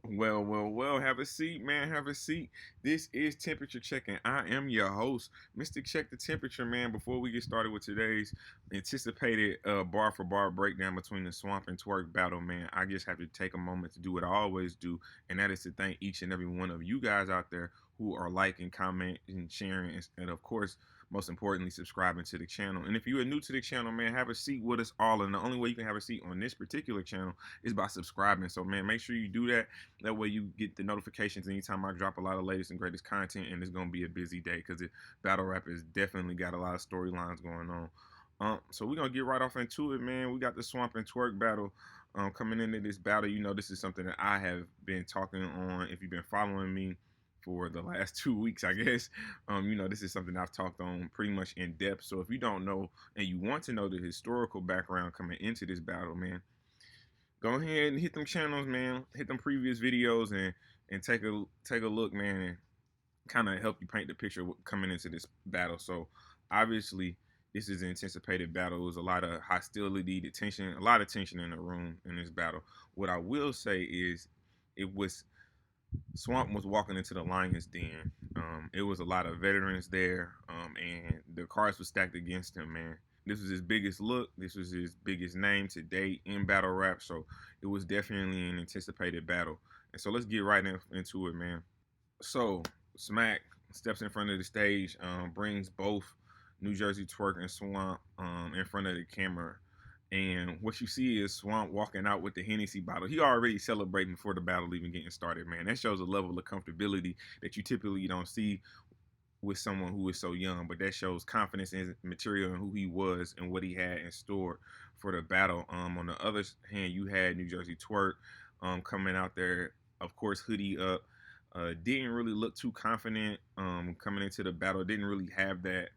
Well, have a seat, man. Have a seat. This is Temperature Checking. I am your host, Mr. Check the Temperature, man. Before we get started with today's anticipated bar for bar breakdown between the Swamp and Twork battle, man, I just have to take a moment to do what I always do, and that is to thank each and every one of you guys out there who are liking, commenting, sharing, and of course, most importantly, subscribing to the channel. And if you are new to the channel, man, have a seat with us all. And the only way you can have a seat on this particular channel is by subscribing. So, man, make sure you do that. That way you get the notifications anytime I drop a lot of latest and greatest content, and it's gonna be a busy day because battle rap has definitely got a lot of storylines going on. So we're gonna get right off into it, man. We got the Swamp and Twork battle. Coming into this battle, you know, this is something that I have been talking on. If you've been following me for the last 2 weeks, I guess, you know, this is something I've talked on pretty much in depth. So if you don't know and you want to know the historical background coming into this battle, man, go ahead and hit them channels, man. Hit them previous videos and take a look, man, and kind of help you paint the picture coming into this battle. So obviously, this is an anticipated battle. It was a lot of hostility, the tension, a lot of tension in the room in this battle. What I will say is, it was Swamp was walking into the Lions Den. It was a lot of veterans there, and the cards were stacked against him, man. This was his biggest look. This was his biggest name to date in battle rap. So it was definitely an anticipated battle. And so let's get right into it, man. So Smack steps in front of the stage, brings both New Jersey Twork and Swamp in front of the camera. And what you see is Swamp walking out with the Hennessy bottle. He already celebrating before the battle even getting started, man. That shows a level of comfortability that you typically don't see with someone who is so young, but that shows confidence in his material and who he was and what he had in store for the battle. On the other hand, you had New Jersey Twork coming out there, of course, hoodie up. Didn't really look too confident coming into the battle. Didn't really have that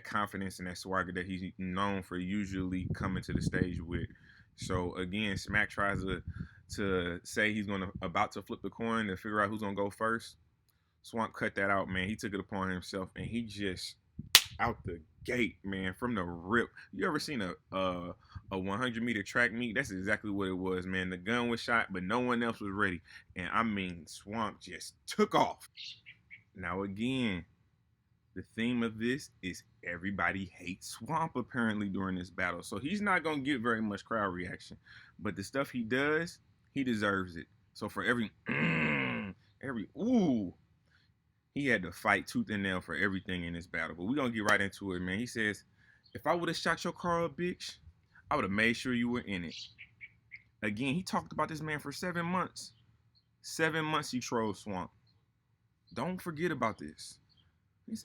confidence and that swagger that he's known for usually coming to the stage with. So again, Smack tries to say he's about to flip the coin to figure out who's gonna go first. Swamp cut that out, man. He took it upon himself, and he just out the gate, man, from the rip. You ever seen a 100-meter track meet? That's exactly what it was, man. The gun was shot, but no one else was ready, and I mean, Swamp just took off. Now again, the theme of this is everybody hates Swamp apparently during this battle, so he's not gonna get very much crowd reaction, but the stuff he does, he deserves it. So for every every ooh, he had to fight tooth and nail for everything in this battle. But we're going to get right into it, man. He says, if I would have shot your car up, bitch, I would have made sure you were in it. Again, he talked about this man for 7 months. 7 months he trolled Swamp. Don't forget about this. He's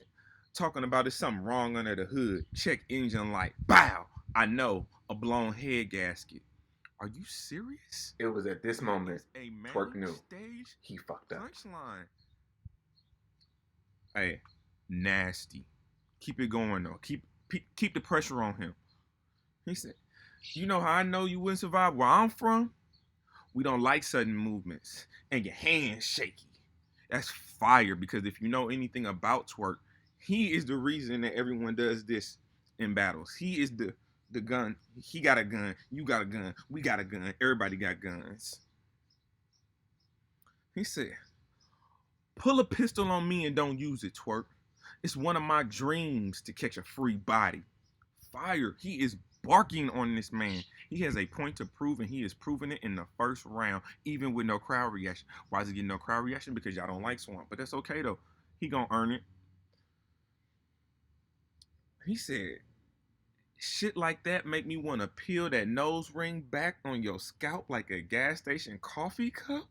talking about there's something wrong under the hood. Check engine light. Bow. I know. A blown head gasket. Are you serious? It was at this moment a Twork knew stage he fucked up. Punchline. Hey, nasty. Keep it going though. Keep the pressure on him. He said, "You know how I know you wouldn't survive where I'm from? We don't like sudden movements and your hands shaky. That's fire because if you know anything about Twork, he is the reason that everyone does this in battles. He is the gun. He got a gun. You got a gun. We got a gun. Everybody got guns." He said, "Pull a pistol on me and don't use it, Twork. It's one of my dreams to catch a free body." Fire. He is barking on this man. He has a point to prove, and he is proving it in the first round, even with no crowd reaction. Why is he getting no crowd reaction? Because y'all don't like Swamp. But that's okay, though. He gonna earn it. He said, shit like that make me want to peel that nose ring back on your scalp like a gas station coffee cup?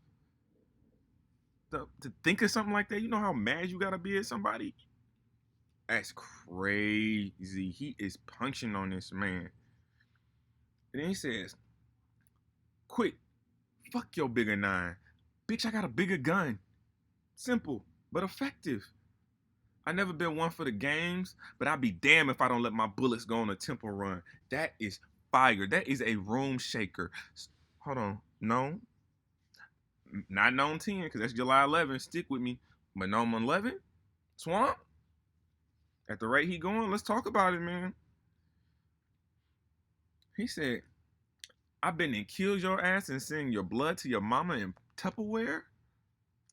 To think of something like that, you know how mad you gotta be at somebody? That's crazy. He is punching on this man. And then he says, "Quick, fuck your bigger nine. Bitch, I got a bigger gun. Simple, but effective. I never been one for the games, but I'd be damned if I don't let my bullets go on a temple run." That is fire. That is a room shaker. Hold on. No. Not known 10, because that's July 11th. Stick with me. But known 11? Swamp? At the rate he going, let's talk about it, man. He said, "I've been and killed your ass and send your blood to your mama and Tupperware?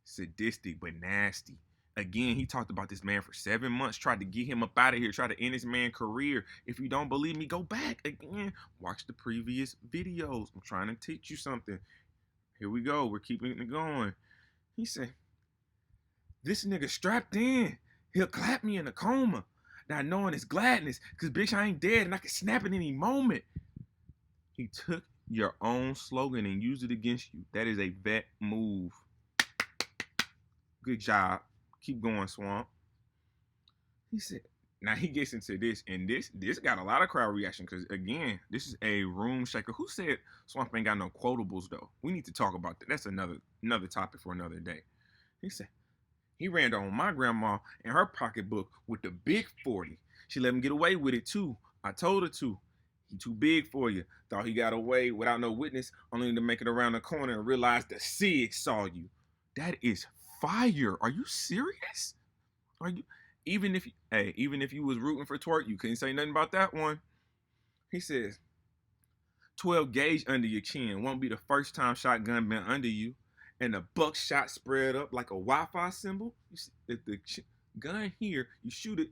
Sadistic but nasty. Again, he talked about this man for 7 months, tried to get him up out of here, tried to end this man's career. If you don't believe me, go back again. Watch the previous videos. I'm trying to teach you something. Here we go. We're keeping it going. He said, this nigga strapped in. He'll clap me in a coma. Not knowing his gladness, because bitch, I ain't dead and I can snap at any moment. He took your own slogan and used it against you. That is a vet move. Good job. Keep going, Swamp. He said, now he gets into this, and this got a lot of crowd reaction because, again, this is a room shaker. Who said Swamp ain't got no quotables, though? We need to talk about that. That's another topic for another day. He said, he ran on my grandma in her pocketbook with the big 40. She let him get away with it, too. I told her to. He too big for you. Thought he got away without no witness, only to make it around the corner and realize the SIG saw you. That is fire. Are you serious? Are you even if you was rooting for Twork, you couldn't say nothing about that one. He says 12 gauge under your chin won't be the first time shotgun been under you, and the buckshot spread up like a Wi-Fi symbol. You see, if the gun here, you shoot it,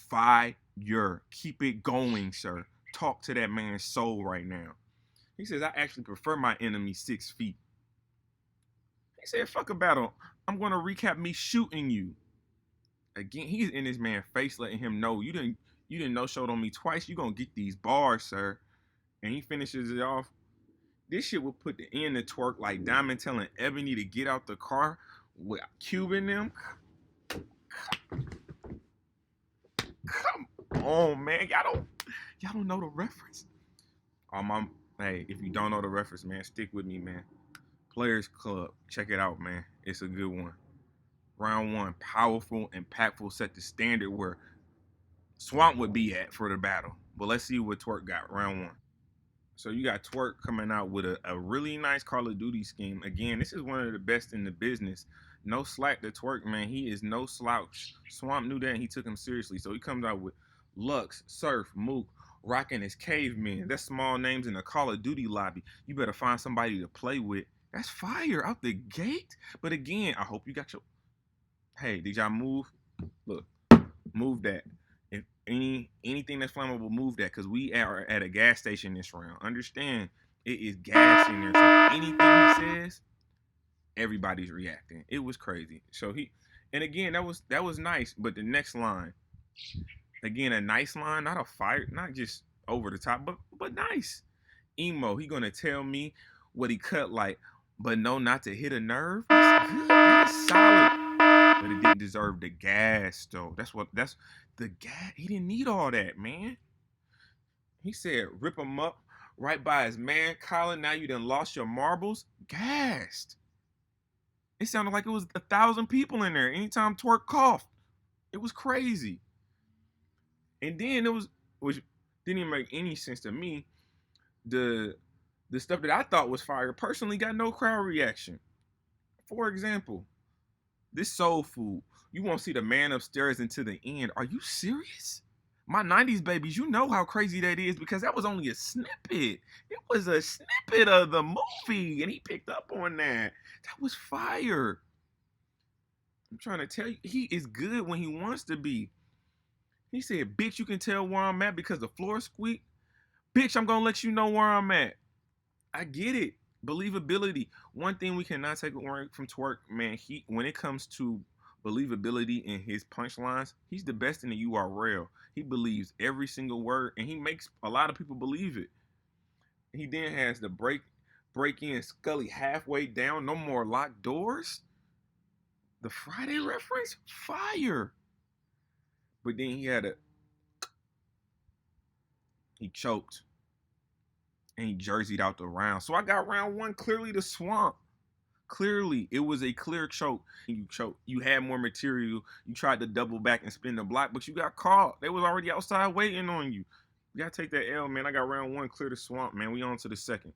fire. Keep it going, sir. Talk to that man's soul right now. He says, I actually prefer my enemy 6 feet. He said, fuck a battle. I'm going to recap me shooting you. Again, he's in his man's face, letting him know you didn't no-showed on me twice. You going to get these bars, sir. And he finishes it off. This shit will put the end to Twork like Diamond telling Ebony to get out the car with Cuban them. Come on, man. Y'all don't know the reference. Hey, if you don't know the reference, man, stick with me, man. Players Club. Check it out, man. It's a good one. Round 1, powerful, impactful, set the standard where Swamp would be at for the battle. But let's see what Twork got, round 1. So you got Twork coming out with a really nice Call of Duty scheme. Again, this is one of the best in the business. No slack to Twork, man. He is no slouch. Swamp knew that and he took him seriously. So he comes out with Lux, Surf, Mook, rocking his cavemen. That's small names in the Call of Duty lobby. You better find somebody to play with. That's fire out the gate. But again, I hope you got your... Hey, did y'all move? Look, move that. If anything that's flammable, move that. Because we are at a gas station this round. Understand, it is gas in there. So anything he says, everybody's reacting. It was crazy. So and again, that was nice. But the next line, again, a nice line, not a fire, not just over the top, but nice. Emo, he gonna tell me what he cut like, but no, not to hit a nerve. That's good. That's solid. But it didn't deserve the gas, though. That's the gas. He didn't need all that, man. He said, rip him up right by his man collar. Now you done lost your marbles. Gassed. It sounded like it was 1,000 people in there. Anytime Twork coughed, it was crazy. And then which didn't even make any sense to me. The stuff that I thought was fire personally got no crowd reaction. For example, this soul food. You won't see the man upstairs until the end. Are you serious? My 90s babies, you know how crazy that is because that was only a snippet. It was a snippet of the movie and he picked up on that. That was fire. I'm trying to tell you, he is good when he wants to be. He said, bitch, you can tell where I'm at because the floor squeaked. Bitch, I'm going to let you know where I'm at. I get it. Believability. One thing we cannot take away from Twork, man, when it comes to believability in his punchlines, he's the best in the URL. He believes every single word, and he makes a lot of people believe it. He then has the break in Scully halfway down, no more locked doors. The Friday reference, fire. But then he choked. And he jerseyed out the round. So I got round 1 clearly the Swamp. Clearly, it was a clear choke. You choked. You had more material. You tried to double back and spin the block, but you got caught. They was already outside waiting on you. You got to take that L, man. I got round 1 clear the Swamp, man. We on to the second.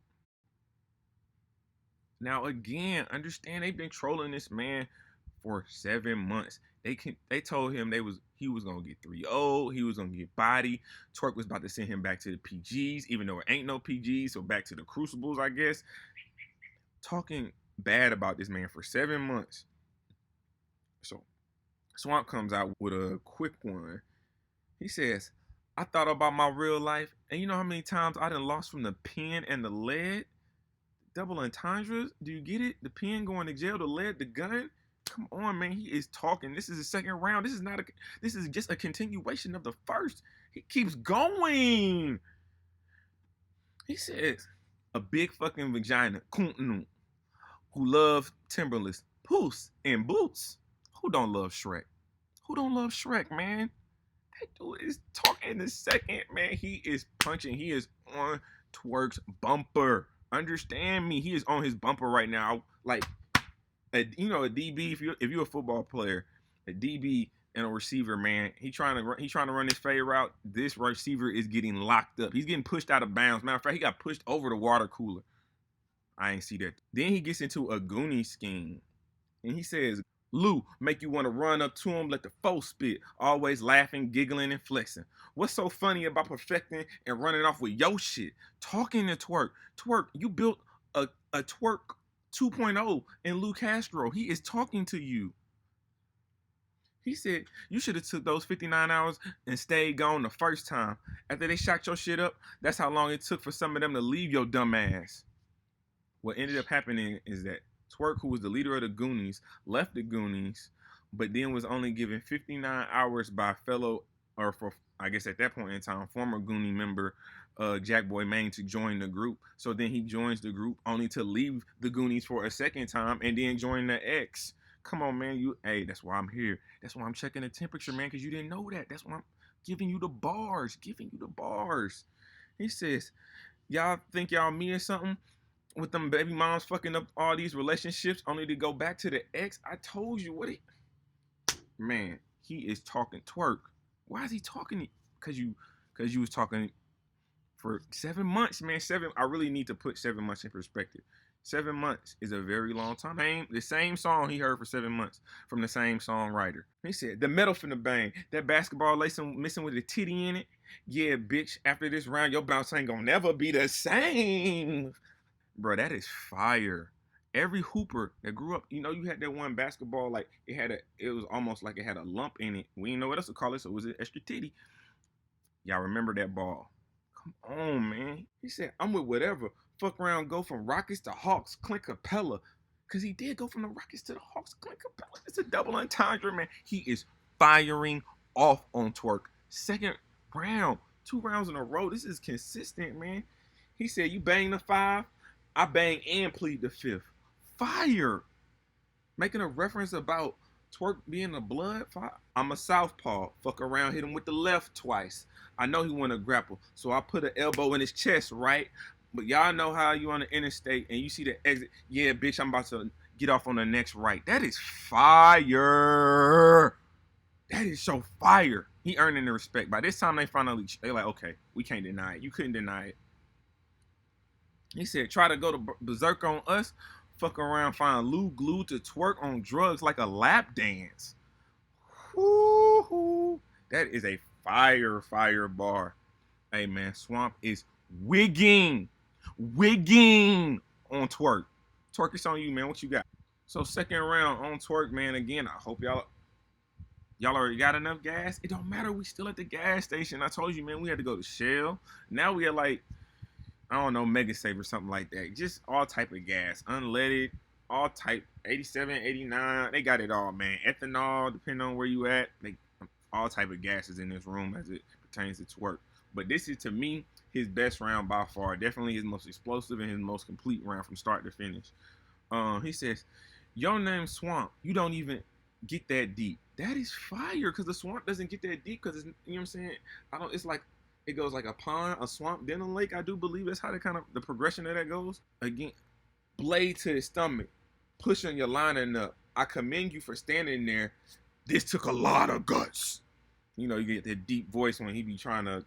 Now, again, understand they've been trolling this man for 7 months. They told him he was gonna get 3-0, he was gonna get body. Twork was about to send him back to the PGs, even though it ain't no PGs, so back to the Crucibles, I guess. talking bad about this man for 7 months. So Swamp comes out with a quick one. He says, I thought about my real life, and you know how many times I done lost from the pen and the lead? Double entendres? Do you get it? The pen going to jail, the lead, the gun? Come on, man. He is talking. This is the second round. This is just a continuation of the first. He keeps going. He says, a big fucking vagina, who loves Timberlands, Poos, and Boots. Who don't love Shrek? Who don't love Shrek, man? That dude is talking in the second, man. He is punching. He is on Twork's bumper. Understand me. He is on his bumper right now. Like, a DB. If you're a football player, a DB and a receiver, man, he trying to run this fade route. This receiver is getting locked up. He's getting pushed out of bounds. Matter of fact, he got pushed over the water cooler. I ain't see that. Then he gets into a Goonie scheme, and he says, Lou, make you want to run up to him, let the foe spit, always laughing, giggling, and flexing. What's so funny about perfecting and running off with your shit? Talking to Twork. Twork, you built a Twork 2.0 in Lou Castro. He is talking to you. He said, you should have took those 59 hours and stayed gone the first time. After they shot your shit up, that's how long it took for some of them to leave your dumb ass. What ended up happening is that Twork, who was the leader of the Goonies, left the Goonies, but then was only given 59 hours by I guess at that point in time, former Goonie member Jack Boy Maine to join the group. So then he joins the group only to leave the Goonies for a second time and then join the X. Come on, man. Hey, that's why I'm here. That's why I'm checking the temperature, man, because you didn't know that. That's why I'm giving you the bars. He says, y'all think y'all me or something? With them baby moms fucking up all these relationships only to go back to the ex. I told you what man, he is talking Twork. Why is he talking? Cause you was talking for 7 months, man. I really need to put 7 months in perspective. 7 months is a very long time. The same song he heard for 7 months from the same songwriter. He said, the metal from the bang, that basketball lacing missing with a titty in it. Yeah, bitch, after this round, your bounce ain't gonna never be the same. Bro, that is fire. Every hooper that grew up, you had that one basketball, like it was almost like it had a lump in it. We didn't know what else to call it, so it was an extra titty. Y'all remember that ball? Come on, man. He said, I'm with whatever. Fuck around, go from Rockets to Hawks, Clint Capella. Because he did go from the Rockets to the Hawks, Clint Capella. It's a double entendre, man. He is firing off on Twork. Second round, 2 rounds in a row. This is consistent, man. He said, you bang the 5. I bang and plead the 5th. Fire. Making a reference about Twork being a blood. I'm a southpaw. Fuck around, hit him with the left twice. I know he want to grapple, so I put an elbow in his chest, right? But y'all know how you on the interstate and you see the exit. Yeah, bitch, I'm about to get off on the next right. That is fire. That is so fire. He earning the respect. By this time, they're like, okay, we can't deny it. You couldn't deny it. He said, try to go to berserk on us, fuck around, find Lou glued to Twork on drugs like a lap dance. Woo-hoo. That is a fire bar. Hey, man, Swamp is wigging on Twork. Twork, it's on you, man. What you got? So second round on Twork, man. Again, I hope y'all already got enough gas. It don't matter. We still at the gas station. I told you, man, we had to go to Shell. Now we are like, I don't know, Mega Save or something like that. Just all type of gas. Unleaded, all type, 87, 89. They got it all, man. Ethanol, depending on where you at. All type of gases in this room as it pertains to Twork. But this is, to me, his best round by far. Definitely his most explosive and his most complete round from start to finish. He says, your name's Swamp. You don't even get that deep. That is fire, because the Swamp doesn't get that deep, because, you know what I'm saying? It's like, it goes like a pond, a swamp, then a lake. I do believe that's how the progression of that goes. Again, blade to his stomach, pushing your lining up. I commend you for standing there. This took a lot of guts. You get that deep voice when he be trying to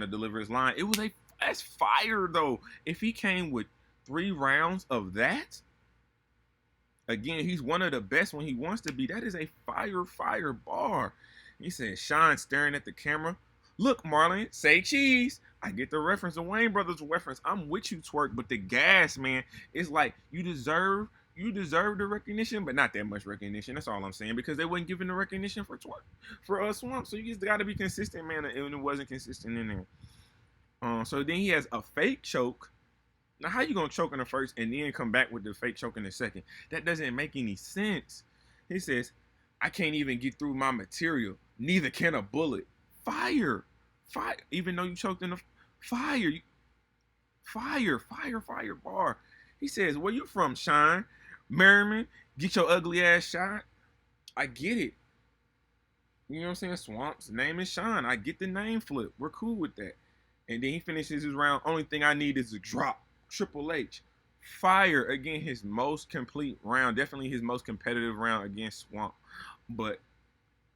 deliver his line. That's fire though. If he came with 3 rounds of that, again, he's one of the best when he wants to be. That is a fire bar. He said, Sean staring at the camera. Look, Marlon, say cheese. I get the reference, the Wayne brothers reference. I'm with you, Twork, but the gas, man, it's like you deserve the recognition, but not that much recognition. That's all I'm saying, because they wasn't giving the recognition for Twork, for Swamp. So you just got to be consistent, man. And it wasn't consistent in there. So then he has a fake choke. Now, how you gonna choke in the first and then come back with the fake choke in the second? That doesn't make any sense. He says, "I can't even get through my material. Neither can a bullet. Fire, fire. Even though you choked in the fire, fire bar." He says, "Where you from, Shine? Merriman? Get your ugly ass shot." I get it. You know what I'm saying? Swamp's name is Shine. I get the name flip. We're cool with that. And then he finishes his round. Only thing I need is a drop. Triple H. Fire. Again, his most complete round. Definitely his most competitive round against Swamp. But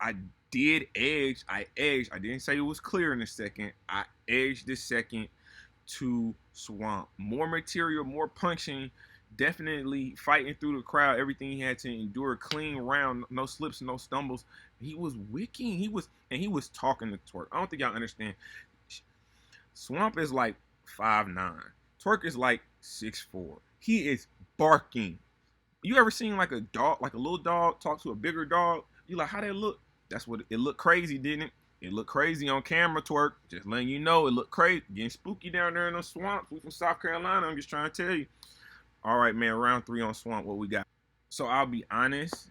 I did edge. I edged. I didn't say it was clear in the second. I edged the second to Swamp. More material, more punching. Definitely fighting through the crowd. Everything he had to endure. Clean round. No slips, no stumbles. He was wicking. He was talking to Twork. I don't think y'all understand. Swamp is like 5'9". Twork is like 6'4". He is barking. You ever seen like a dog, like a little dog talk to a bigger dog? You like, how that look? That's what it looked crazy, didn't it? It looked crazy on camera, Twork. Just letting you know, it looked crazy. Getting spooky down there in the swamps. We from South Carolina. I'm just trying to tell you. All right, man. Round 3 on Swamp. What we got? So I'll be honest,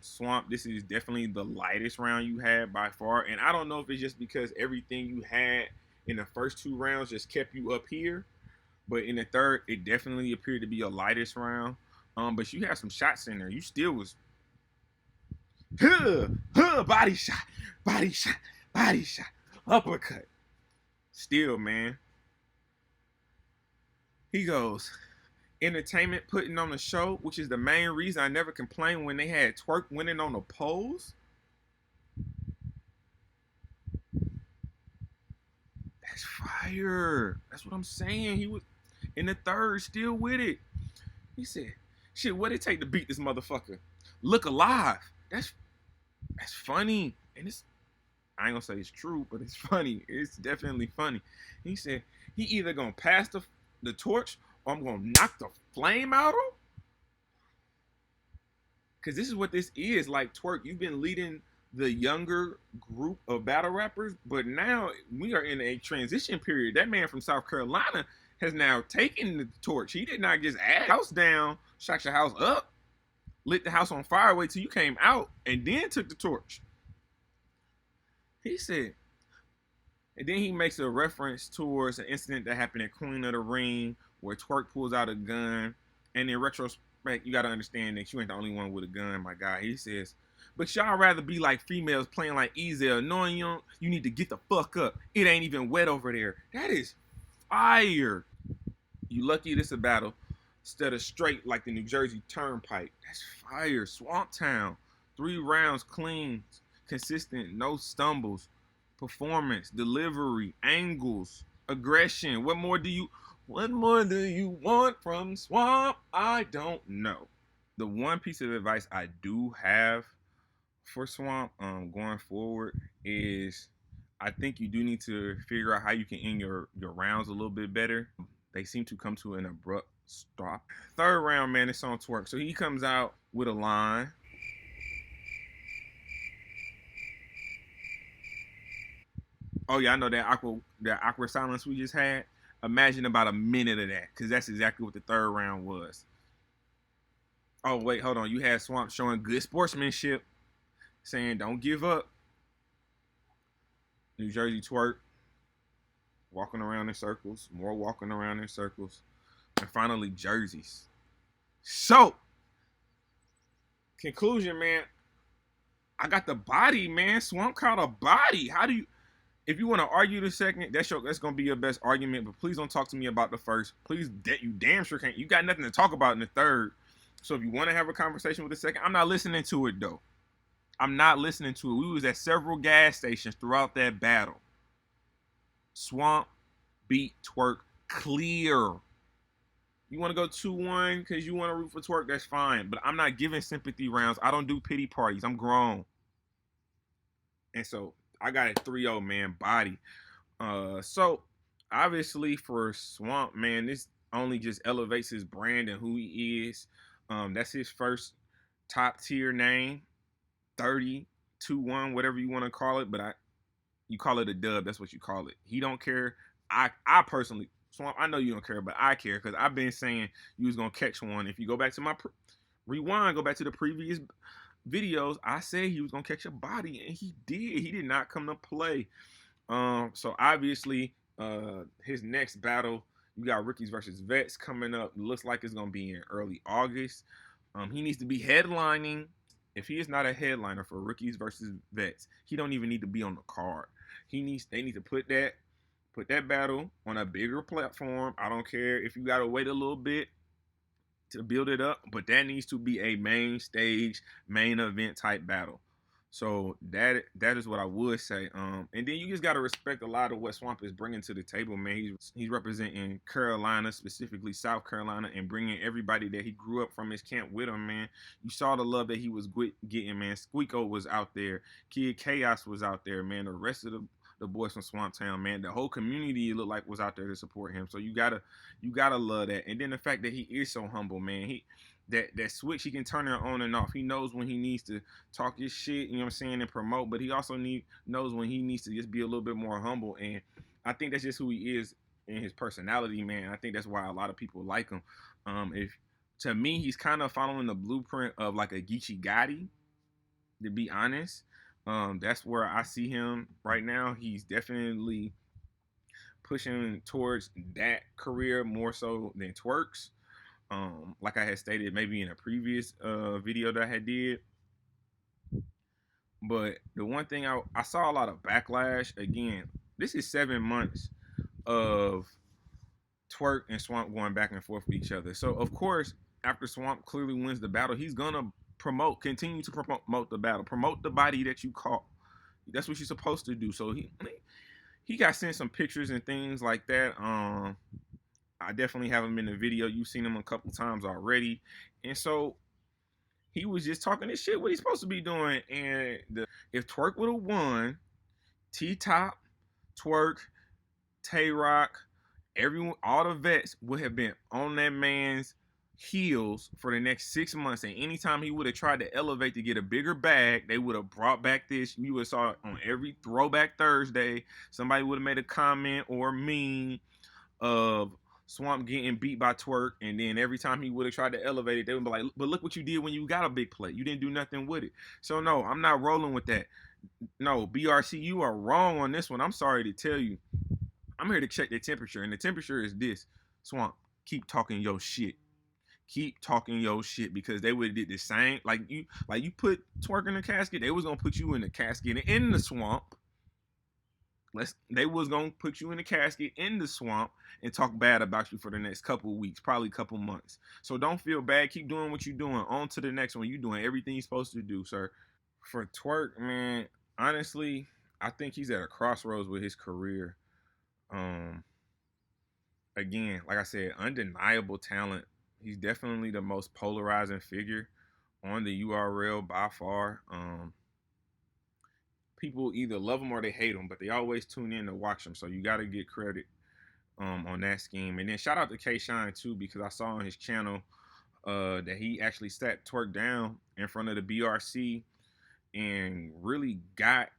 Swamp, this is definitely the lightest round you had by far. And I don't know if it's just because everything you had in the first 2 rounds just kept you up here. But in the third, it definitely appeared to be a lightest round. But you had some shots in there. You still was body shot, body shot, body shot, uppercut. Still, man. He goes, entertainment putting on a show, which is the main reason I never complained when they had Twork winning on the polls. That's fire. That's what I'm saying. He was in the third, still with it. He said, "Shit, what it take to beat this motherfucker? Look alive." That's funny, and it's, I ain't gonna say it's true, but it's funny. It's definitely funny. He said he either gonna pass the torch or I'm gonna knock the flame out of him. Cause this is what this is. Like, Twork, you've been leading the younger group of battle rappers, but now we are in a transition period. That man from South Carolina has now taken the torch. He did not just add house down, shot your house up, lit the house on fire, wait till you came out, and then took the torch. He said, and then he makes a reference towards an incident that happened at Queen of the Ring where Twork pulls out a gun. And in retrospect, you got to understand that you ain't the only one with a gun, my guy. He says, but y'all rather be like females playing like Ezel, knowing you need to get the fuck up. It ain't even wet over there. That is fire. You lucky this a battle instead of straight like the New Jersey Turnpike. That's fire. Swamp Town. 3 rounds clean, consistent, no stumbles. Performance, delivery, angles, aggression. What more do you want from Swamp? I don't know. The one piece of advice I do have for Swamp going forward is I think you do need to figure out how you can end your rounds a little bit better. They seem to come to an abrupt stop. Third round, man, it's on Twork. So he comes out with a line. Oh yeah, I know that awkward silence we just had. Imagine about a minute of that, because that's exactly what the third round was. Oh wait, hold on. You had Swamp showing good sportsmanship, saying don't give up. New Jersey Twork walking around in circles, more walking around in circles, and finally jerseys. So, conclusion, man. I got the body, man. Swamp caught a body. How do you? If you want to argue the second, that's gonna be your best argument. But please don't talk to me about the first. Please, you damn sure can't. You got nothing to talk about in the third. So if you want to have a conversation with the second, I'm not listening to it though. I'm not listening to it. We was at several gas stations throughout that battle. Swamp beat Twork clear. You want to go 2-1 because you want to root for Twork, that's fine. But I'm not giving sympathy rounds. I don't do pity parties. I'm grown. And so I got a 3-0, man, body. So Obviously for Swamp, man, this only just elevates his brand and who he is. That's his first top tier name, 30-1, whatever you want to call it, but you call it a dub, that's what you call it. He don't care. I personally, Swamp, I know you don't care, but I care because I've been saying you was gonna catch one. If you go back to my rewind, go back to the previous videos, I said he was gonna catch a body, and he did. He did not come to play. So obviously, his next battle, you got rookies versus vets coming up. Looks like it's gonna be in early August. He needs to be headlining. If he is not a headliner for rookies versus vets, he don't even need to be on the card. They need to put that battle on a bigger platform. I don't care if you gotta wait a little bit to build it up, but that needs to be a main stage, main event type battle. So that is what I would say. And then you just gotta respect a lot of what Swamp is bringing to the table, man. He's representing Carolina, specifically South Carolina, and bringing everybody that he grew up from his camp with him, man. You saw the love that he was getting, man. Squeako was out there, Kid Chaos was out there, man. The rest of the boys from Swamp Town, man. The whole community it looked like was out there to support him. So you gotta love that. And then the fact that he is so humble, man. That switch, he can turn it on and off. He knows when he needs to talk his shit, you know what I'm saying, and promote, but he also knows when he needs to just be a little bit more humble. And I think that's just who he is in his personality, man. I think that's why a lot of people like him. If To me, he's kind of following the blueprint of like a Geechee Gotti, to be honest. That's where I see him right now. He's definitely pushing towards that career more so than Tworks. Like I had stated maybe in a previous video that I had did. But the one thing I saw a lot of backlash. Again, this is 7 months of Twork and Swamp going back and forth with each other. So of course, after Swamp clearly wins the battle, he's gonna continue to promote the battle, promote the body that you caught. That's what you're supposed to do. So he got sent some pictures and things like that. I definitely have him in the video. You've seen him a couple times already, and so he was just talking this shit. What he's supposed to be doing, and if Twork would have won, T Top, Twork, Tay Rock, everyone, all the vets would have been on that man's heels for the next 6 months. And anytime he would have tried to elevate to get a bigger bag, they would have brought back this. You would have saw it on every Throwback Thursday. Somebody would have made a comment or meme of Swamp getting beat by Twork, and then every time he would have tried to elevate it, they would be like, "But look what you did when you got a big play. You didn't do nothing with it." So no, I'm not rolling with that. No, BRC, you are wrong on this one. I'm sorry to tell you. I'm here to check the temperature, and the temperature is this: Swamp, keep talking your shit. Keep talking your shit, because they would have did the same. Like you put Twork in the casket, they was gonna put you in the casket in the Swamp. They was gonna put you in the casket in the Swamp and talk bad about you for the next couple of weeks, probably a couple months. So don't feel bad. Keep doing what you're doing. On to the next one. You're doing everything you're supposed to do, sir. For Twork, man, honestly, I think he's at a crossroads with his career. Um, Again, like I said, undeniable talent. He's definitely the most polarizing figure on the URL by far. People either love him or they hate him, but they always tune in to watch him. So you got to get credit on that scheme. And then shout out to K Shine too, because I saw on his channel that he actually sat Twork down in front of the BRC and really got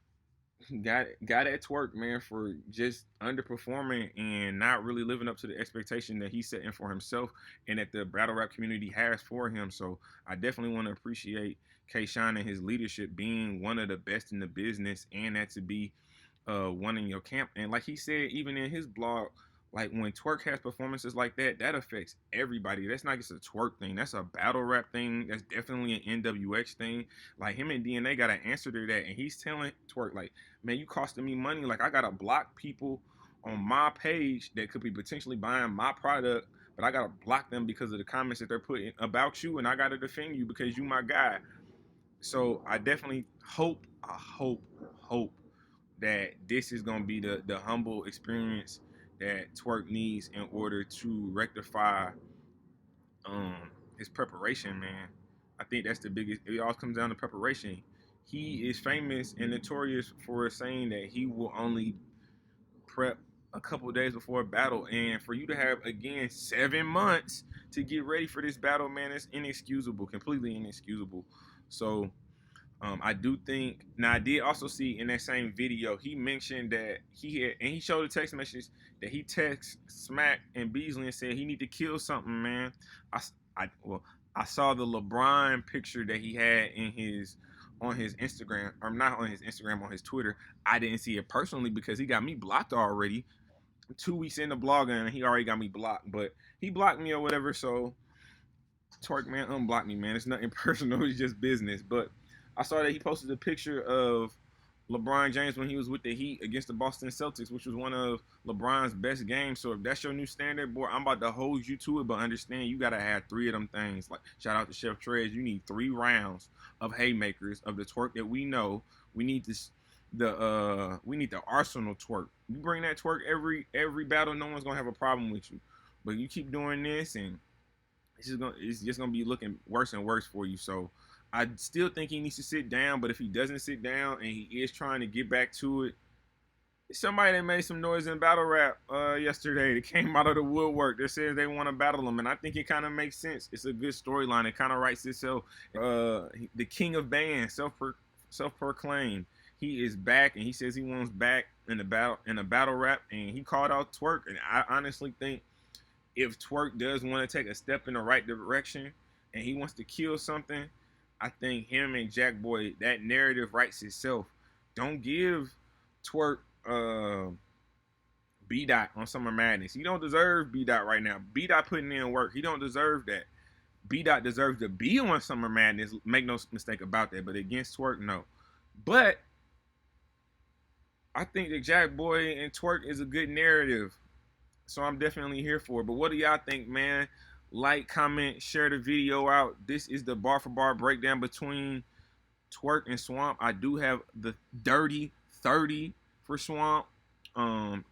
at Twork, man, for just underperforming and not really living up to the expectation that he's setting for himself and that the battle rap community has for him. So I definitely want to appreciate K Shine and his leadership, being one of the best in the business, and that to be one in your camp. And like he said, even in his blog, like when Twork has performances like that, that affects everybody. That's not just a Twork thing. That's a battle rap thing. That's definitely an NWX thing. Like him and DNA got an answer to that, and he's telling Twork, like, man, you costing me money. Like I gotta block people on my page that could be potentially buying my product, but I gotta block them because of the comments that they're putting about you, and I gotta defend you because you my guy. So I definitely hope that this is gonna be the humble experience that Twork needs in order to rectify his preparation, man. I think that's the biggest. It all comes down to preparation. He is famous and notorious for saying that he will only prep a couple days before a battle, and for you to have again 7 months to get ready for this battle, man, it's inexcusable, completely inexcusable. So I do think. Now, I did also see in that same video he mentioned that he had, and he showed a text message that he texted Smack and Beasley and said he need to kill something, man. Well, I saw the LeBron picture that he had in his on his Instagram, or not on his Instagram, on his Twitter. I didn't see it personally because he got me blocked already. 2 weeks into blogging, and he already got me blocked. But he blocked me or whatever, so Twork, man, unblock me, man. It's nothing personal. It's just business. But I saw that he posted a picture of LeBron James when he was with the Heat against the Boston Celtics, which was one of LeBron's best games. So if that's your new standard, boy, I'm about to hold you to it. But understand, you gotta have 3 of them things. Like shout out to Chef Trez. You need 3 rounds of haymakers of the twerk that we know. We need this. We need the Arsenal twerk. You bring that twerk every battle, no one's gonna have a problem with you. But you keep doing this, and it's just gonna be looking worse and worse for you. So I still think he needs to sit down. But if he doesn't sit down and he is trying to get back to it, somebody that made some noise in battle rap yesterday that came out of the woodwork that says they want to battle him, and I think it kind of makes sense. It's a good storyline. It kind of writes itself. The king of bands, self-proclaimed, he is back, and he says he wants back in the battle rap, and he called out Twork, and I honestly think if Twork does want to take a step in the right direction and he wants to kill something, I think him and Jack Boy, that narrative writes itself. Don't give Twork B Dot on Summer Madness. He don't deserve B Dot right now. B Dot putting in work. He don't deserve that. B Dot deserves to be on Summer Madness. Make no mistake about that. But against Twork, no. But I think that Jack Boy and Twork is a good narrative. So I'm definitely here for it. But what do y'all think, man? Like, comment, share the video out. This is the bar for bar breakdown between Twork and Swamp. I do have the dirty 30 for Swamp.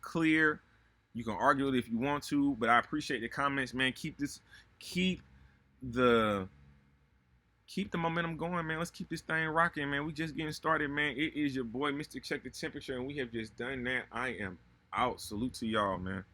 Clear. You can argue it if you want to, but I appreciate the comments, man. Keep the momentum going, man. Let's keep this thing rocking, man. We just getting started, man. It is your boy, Mr. Check the Temperature, and we have just done that. I am out. Salute to y'all, man.